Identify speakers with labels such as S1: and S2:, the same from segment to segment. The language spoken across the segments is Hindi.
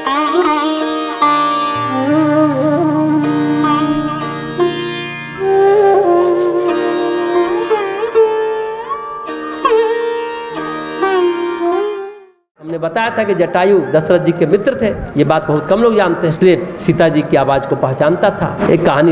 S1: हमने बताया था कि जटायु दशरथ जी के मित्र थे। ये बात बहुत कम लोग जानते हैं, इसलिए सीता जी की आवाज़ को पहचानता था। एक कहानी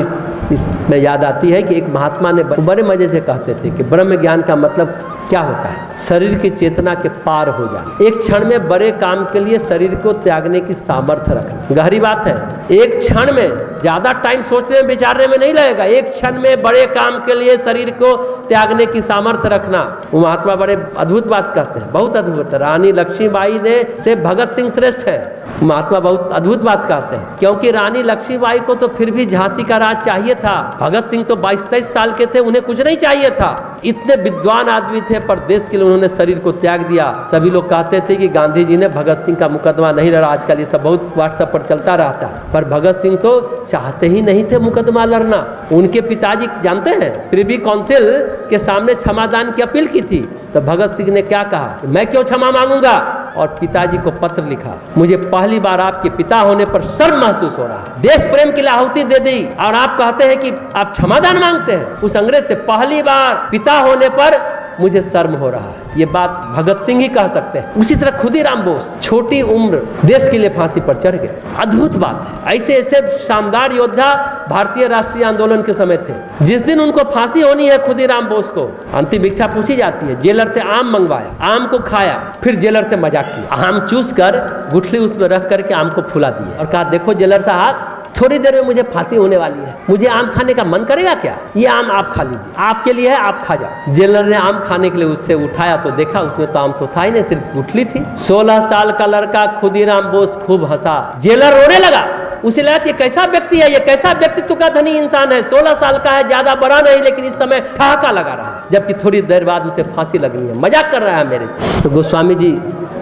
S1: इसमें याद आती है कि एक महात्मा ने बड़े मजे से कहते थे कि ब्रह्म ज्ञान का मतलब क्या होता है? शरीर की चेतना के पार हो जाना, एक क्षण में बड़े काम के लिए शरीर को त्यागने की सामर्थ्य रखना। गहरी बात है, एक क्षण में, ज्यादा टाइम सोचने विचारने में नहीं लगेगा, एक क्षण में बड़े काम के लिए शरीर को त्यागने की सामर्थ्य रखना। वो महात्मा बड़े अद्भुत बात कहते हैं, बहुत अद्भुत। रानी लक्ष्मीबाई ने से भगत सिंह श्रेष्ठ है। महात्मा बहुत अद्भुत बात कहते हैं, क्योंकि रानी लक्ष्मीबाई को तो फिर भी झांसी का राज चाहिए था। भगत सिंह तो 22-23 साल के थे, उन्हें कुछ नहीं चाहिए था। इतने विद्वान आदमी थे, पर देश के लिए उन्होंने शरीर को त्याग दिया। सभी लोग कहते थे कि गांधी जी ने भगत सिंह का मुकदमा नहीं लड़ा। आजकल ये सब बहुत व्हाट्सएप पर चलता रहता है, पर भगत सिंह तो चाहते ही नहीं थे मुकदमा लड़ना। उनके पिताजी जानते हैं, प्रिवी काउंसिल के सामने क्षमादान की अपील की थी, तो भगत सिंह ने क्या कहा, मैं क्यों क्षमा मांगूंगा? और पिताजी को पत्र लिखा, मुझे पहली बार आपके पिता होने पर शर्म महसूस हो रहा है। देश प्रेम की आहुति दे दी और आप कहते हैं कि आप क्षमादान मांगते हैं। उस अंग्रेज से पहली बार पिता होने पर मुझे शर्म हो रहा है। ये बात भगत सिंह ही कह सकते हैं। उसी तरह खुदीराम बोस छोटी उम्र देश के लिए फांसी पर चढ़ गए। अद्भुत बात है। ऐसे ऐसे शानदार योद्धा भारतीय राष्ट्रीय आंदोलन के समय थे। जिस दिन उनको फांसी होनी है खुदीराम बोस को, अंतिम इच्छा पूछी जाती है। जेलर से आम मंगवाया, आम को खाया, फिर जेलर से मजाक किया। आम चूस कर गुठली उसमें रख करके आम को फुला दिया और कहा, देखो जेलर साहब, थोड़ी देर में मुझे फांसी होने वाली है, मुझे आम खाने का मन करेगा क्या? ये आम आप खा लीजिए, आपके लिए है, आप खा जाओ। जेलर ने आम खाने के लिए उससे उठाया तो देखा उसमें तो आम तो था ही नहीं, सिर्फ गुठली थी। 16 साल का लड़का खुदीराम बोस खूब हंसा। जेलर रोने लगा। उसे लगा कि ये कैसा व्यक्ति है, ये कैसा व्यक्तित्व का धनी इंसान है। 16 साल का है, ज्यादा बड़ा नहीं, लेकिन इस समय ठहाका लगा रहा है, जबकि थोड़ी देर बाद उसे फांसी लगनी है। मजाक कर रहा है मेरे से। तो गोस्वामी जी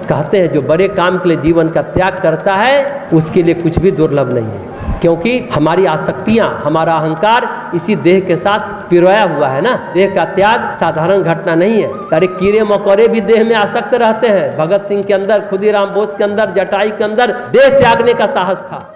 S1: कहते हैं, जो बड़े काम के लिए जीवन का त्याग करता है उसके लिए कुछ भी दुर्लभ नहीं है, क्योंकि हमारी आसक्तियां, हमारा अहंकार इसी देह के साथ पिरोया हुआ है ना। देह का त्याग साधारण घटना नहीं है। अरे कीड़े मकोड़े भी देह में आसक्त रहते हैं। भगत सिंह के अंदर, खुदीराम बोस के अंदर, जटायु के अंदर देह त्यागने का साहस था।